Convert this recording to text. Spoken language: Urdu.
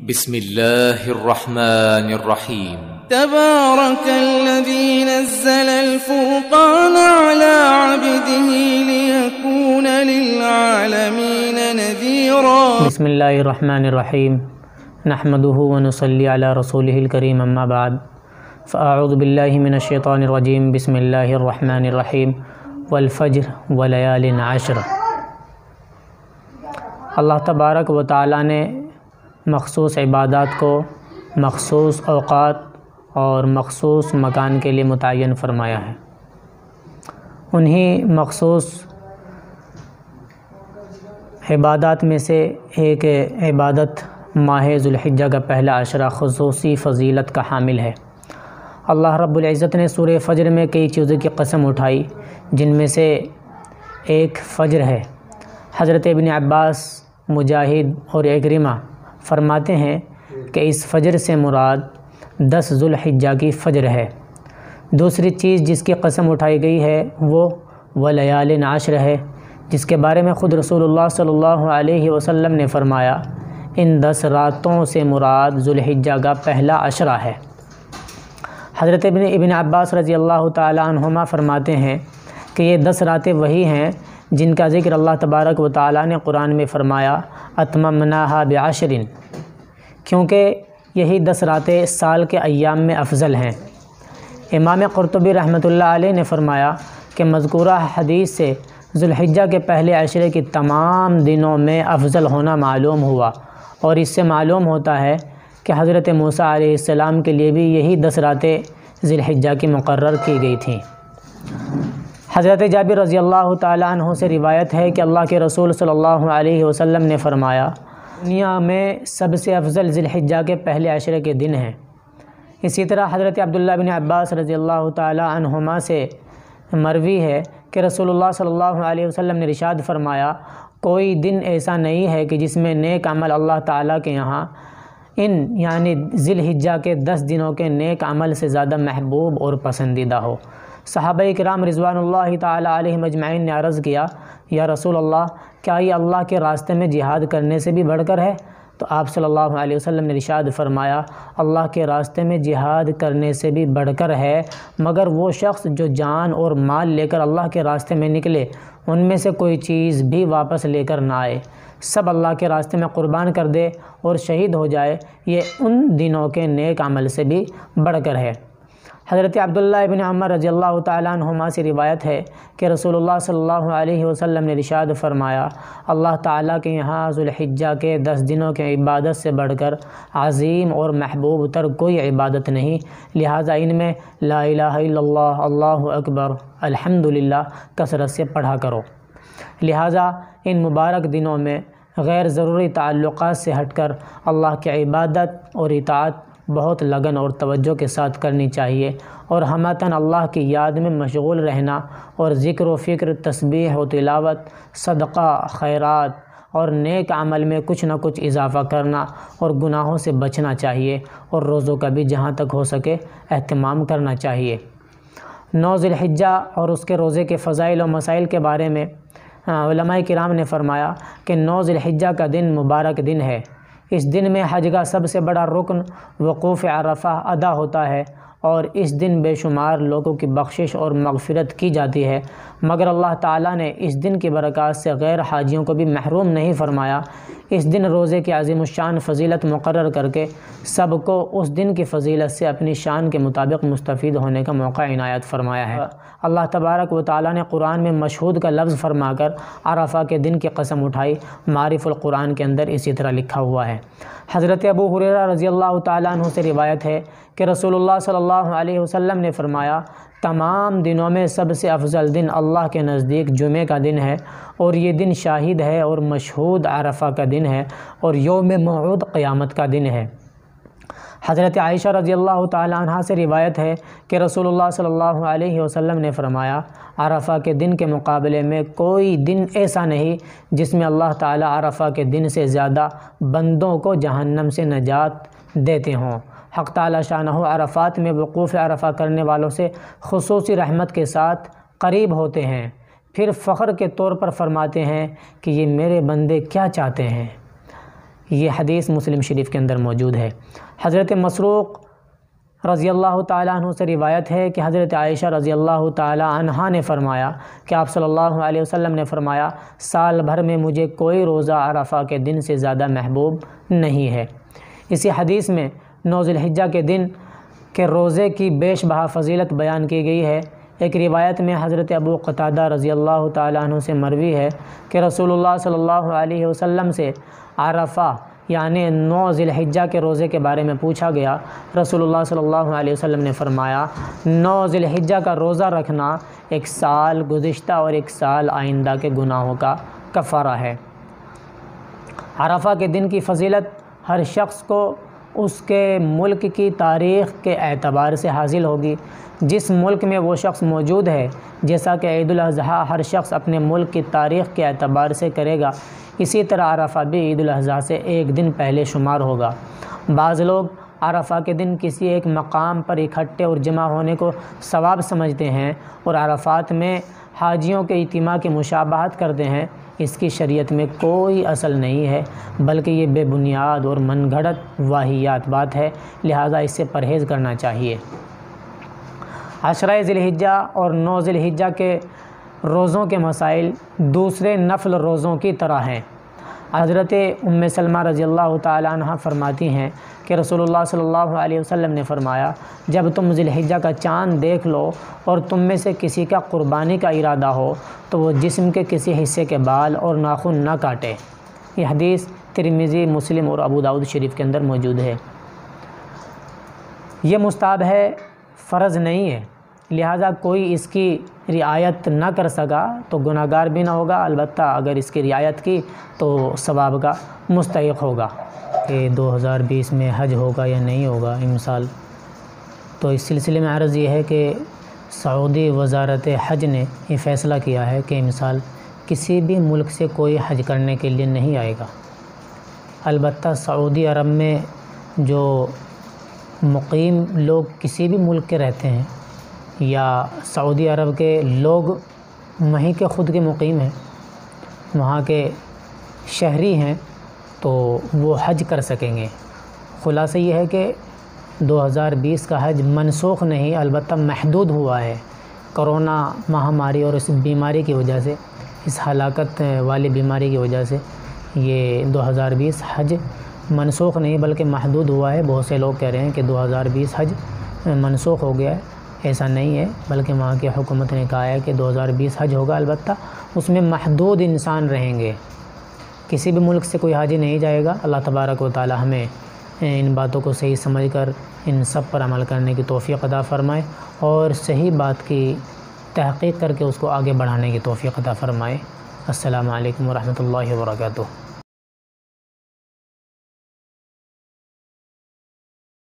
بسم اللہ الرحمن الرحیم تبارک الذی نزل الفرقان على عبده لیکون للعالمین نذیرا۔ بسم اللہ الرحمن الرحیم نحمده ونصلی علی رسوله الکریم اما بعد فاعوذ باللہ من الشیطان الرجیم بسم اللہ الرحمن الرحیم والفجر ولیال عشر۔ اللہ تبارک و تعالیٰ نے مخصوص عبادات کو مخصوص اوقات اور مخصوص مکان کے لیے متعین فرمایا ہے۔ انہی مخصوص عبادات میں سے ایک عبادت ماہ ذوالحجہ کا پہلا عشرہ خصوصی فضیلت کا حامل ہے۔ اللہ رب العزت نے سورہ فجر میں کئی چیزوں کی قسم اٹھائی، جن میں سے ایک فجر ہے۔ حضرت ابن عباس، مجاہد اور اکرمہ فرماتے ہیں کہ اس فجر سے مراد 10 ذوالحجہ کی فجر ہے۔ دوسری چیز جس کی قسم اٹھائی گئی ہے وہ ولیال عشر ہے، جس کے بارے میں خود رسول اللہ صلی اللہ علیہ وسلم نے فرمایا ان 10 راتوں سے مراد ذوالحجہ کا پہلا عشرہ ہے۔ حضرت ابن عباس رضی اللہ تعالی عنہما فرماتے ہیں کہ یہ 10 راتیں وہی ہیں جن کا ذکر اللہ تبارک و تعالیٰ نے قرآن میں فرمایا اتممناہا بعشر، کیونکہ یہی 10 راتیں سال کے ایام میں افضل ہیں۔ امام قرطبی رحمۃ اللہ علیہ نے فرمایا کہ مذکورہ حدیث سے ذوالحجہ کے پہلے عشرے کی تمام دنوں میں افضل ہونا معلوم ہوا، اور اس سے معلوم ہوتا ہے کہ حضرت موسیٰ علیہ السلام کے لیے بھی یہی 10 راتیں ذوالحجہ کی مقرر کی گئی تھیں۔ حضرت جابر رضی اللہ تعالیٰ عنہ سے روایت ہے کہ اللہ کے رسول صلی اللہ علیہ وسلم نے فرمایا دنیا میں سب سے افضل ذوالحجہ کے پہلے عشرے کے دن ہیں۔ اسی طرح حضرت عبداللہ بن عباس رضی اللہ تعالیٰ عنہما سے مروی ہے کہ رسول اللہ صلی اللہ علیہ وسلم نے ارشاد فرمایا کوئی دن ایسا نہیں ہے کہ جس میں نیک عمل اللہ تعالیٰ کے یہاں یعنی ذوالحجہ کے 10 دنوں کے نیک عمل سے زیادہ محبوب اور پسندیدہ ہو۔ صحابہ کرام رضوان اللہ تعالی علیہم اجمعین نے عرض کیا یا رسول اللہ، کیا یہ اللہ کے راستے میں جہاد کرنے سے بھی بڑھ کر ہے؟ تو آپ صلی اللہ علیہ وسلم نے ارشاد فرمایا اللہ کے راستے میں جہاد کرنے سے بھی بڑھ کر ہے، مگر وہ شخص جو جان اور مال لے کر اللہ کے راستے میں نکلے ان میں سے کوئی چیز بھی واپس لے کر نہ آئے، سب اللہ کے راستے میں قربان کر دے اور شہید ہو جائے، یہ ان دنوں کے نیک عمل سے بھی بڑھ کر ہے۔ حضرت عبداللہ ابن عمر رضی اللہ تعالیٰ عنہما سے روایت ہے کہ رسول اللہ صلی اللہ علیہ وسلم نے ارشاد فرمایا اللہ تعالیٰ کے یہاں ذوالحجہ کے 10 دنوں کے عبادت سے بڑھ کر عظیم اور محبوب تر کوئی عبادت نہیں، لہٰذا ان میں لا الہ الا اللہ، اللہ اکبر، الحمدللہ کثرت سے پڑھا کرو۔ لہٰذا ان مبارک دنوں میں غیر ضروری تعلقات سے ہٹ کر اللہ کی عبادت اور اطاعت بہت لگن اور توجہ کے ساتھ کرنی چاہیے، اور ہمتاً اللہ کی یاد میں مشغول رہنا اور ذکر و فکر، تسبیح و تلاوت، صدقہ، خیرات اور نیک عمل میں کچھ نہ کچھ اضافہ کرنا اور گناہوں سے بچنا چاہیے، اور روزوں کا بھی جہاں تک ہو سکے اہتمام کرنا چاہیے۔ 9 ذوالحجہ اور اس کے روزے کے فضائل و مسائل کے بارے میں علماء کرام نے فرمایا کہ 9 ذوالحجہ کا دن مبارک دن ہے۔ اس دن میں حج کا سب سے بڑا رکن وقوف عرفہ ادا ہوتا ہے، اور اس دن بے شمار لوگوں کی بخشش اور مغفرت کی جاتی ہے، مگر اللہ تعالیٰ نے اس دن کی برکات سے غیر حاجیوں کو بھی محروم نہیں فرمایا۔ اس دن روزے کی عظیم الشان فضیلت مقرر کر کے سب کو اس دن کی فضیلت سے اپنی شان کے مطابق مستفید ہونے کا موقع عنایت فرمایا ہے۔ اللہ تبارک و تعالیٰ نے قرآن میں مشہود کا لفظ فرما کر عرفہ کے دن کی قسم اٹھائی، معارف القرآن کے اندر اسی طرح لکھا ہوا ہے۔ حضرت ابو ہریرہ رضی اللہ تعالیٰ عنہ سے روایت ہے کہ رسول اللہ صلی اللہ علیہ وسلم نے فرمایا تمام دنوں میں سب سے افضل دن اللہ کے نزدیک جمعہ کا دن ہے، اور یہ دن شاہد ہے اور مشہود عرفہ کا دن ہے، اور یوم موعود قیامت کا دن ہے۔ حضرت عائشہ رضی اللہ تعالیٰ عنہ سے روایت ہے کہ رسول اللہ صلی اللہ علیہ وسلم نے فرمایا عرفہ کے دن کے مقابلے میں کوئی دن ایسا نہیں جس میں اللہ تعالیٰ عرفہ کے دن سے زیادہ بندوں کو جہنم سے نجات دیتے ہوں۔ حق تعالیٰ شانہ عرفات میں وقوف عرفہ کرنے والوں سے خصوصی رحمت کے ساتھ قریب ہوتے ہیں، پھر فخر کے طور پر فرماتے ہیں کہ یہ میرے بندے کیا چاہتے ہیں، یہ حدیث مسلم شریف کے اندر موجود ہے۔ حضرت مسروق رضی اللہ تعالیٰ عنہ سے روایت ہے کہ حضرت عائشہ رضی اللہ تعالیٰ عنہا نے فرمایا کہ آپ صلی اللہ علیہ وسلم نے فرمایا سال بھر میں مجھے کوئی روزہ عرفہ کے دن سے زیادہ محبوب نہیں ہے۔ اسی حدیث میں 9 ذی الحجہ کے دن کے روزے کی بیش بہا فضیلت بیان کی گئی ہے۔ ایک روایت میں حضرت ابو قتادہ رضی اللہ تعالیٰ عنہ سے مروی ہے کہ رسول اللہ صلی اللہ علیہ وسلم سے عرفہ یعنی 9 ذی الحجہ کے روزے کے بارے میں پوچھا گیا۔ رسول اللہ صلی اللہ علیہ وسلم نے فرمایا 9 ذی الحجہ کا روزہ رکھنا 1 سال گزشتہ اور 1 سال آئندہ کے گناہوں کا کفارہ ہے۔ عرفہ کے دن کی فضیلت ہر شخص کو اس کے ملک کی تاریخ کے اعتبار سے حاصل ہوگی۔ جس ملک میں وہ شخص موجود ہے، جیسا کہ عید الاضحیٰ ہر شخص اپنے ملک کی تاریخ کے اعتبار سے کرے گا، اسی طرح عرفہ بھی عید الاضحیٰ سے 1 دن پہلے شمار ہوگا۔ بعض لوگ عرفہ کے دن کسی ایک مقام پر اکٹھے اور جمع ہونے کو ثواب سمجھتے ہیں اور عرفات میں حاجیوں کے اجتماع کی مشابہت کرتے ہیں۔ اس کی شریعت میں کوئی اصل نہیں ہے، بلکہ یہ بے بنیاد اور من گھڑت واہیات بات ہے، لہٰذا اس سے پرہیز کرنا چاہیے۔ 10 ذی الحجہ اور 9 ذی الحجہ کے روزوں کے مسائل دوسرے نفل روزوں کی طرح ہیں۔ حضرت ام سلمہ رضی اللہ تعالی عنہ فرماتی ہیں کہ رسول اللہ صلی اللہ علیہ وسلم نے فرمایا جب تم ذی الحجہ کا چاند دیکھ لو اور تم میں سے کسی کا قربانی کا ارادہ ہو تو وہ جسم کے کسی حصے کے بال اور ناخن نہ کاٹے۔ یہ حدیث ترمذی، مسلم اور ابو داؤد شریف کے اندر موجود ہے۔ یہ مستحب ہے، فرض نہیں ہے، لہٰذا کوئی اس کی رعایت نہ کر سکا تو گناہ گار بھی نہ ہوگا، البتہ اگر اس کی رعایت کی تو ثواب کا مستحق ہوگا۔ کہ 2020 میں حج ہوگا یا نہیں ہوگا امسال، تو اس سلسلے میں عرض یہ ہے کہ سعودی وزارت حج نے یہ فیصلہ کیا ہے کہ امسال کسی بھی ملک سے کوئی حج کرنے کے لیے نہیں آئے گا۔ البتہ سعودی عرب میں جو مقیم لوگ کسی بھی ملک کے رہتے ہیں یا سعودی عرب کے لوگ وہیں کے خود کے مقیم ہیں، وہاں کے شہری ہیں، تو وہ حج کر سکیں گے۔ خلاصہ یہ ہے کہ 2020 کا حج منسوخ نہیں، البتہ محدود ہوا ہے۔ کرونا مہاماری اور اس بیماری کی وجہ سے، اس ہلاکت والی بیماری کی وجہ سے یہ 2020 حج منسوخ نہیں بلکہ محدود ہوا ہے۔ بہت سے لوگ کہہ رہے ہیں کہ 2020 حج منسوخ ہو گیا ہے، ایسا نہیں ہے، بلکہ وہاں کی حکومت نے کہا ہے کہ 2020 حج ہوگا، البتہ اس میں محدود انسان رہیں گے، کسی بھی ملک سے کوئی حاجی نہیں جائے گا۔ اللہ تبارک و تعالی ہمیں ان باتوں کو صحیح سمجھ کر ان سب پر عمل کرنے کی توفیق عطا فرمائے اور صحیح بات کی تحقیق کر کے اس کو آگے بڑھانے کی توفیق عطا فرمائے۔ السلام علیکم ورحمۃ اللہ وبرکاتہ۔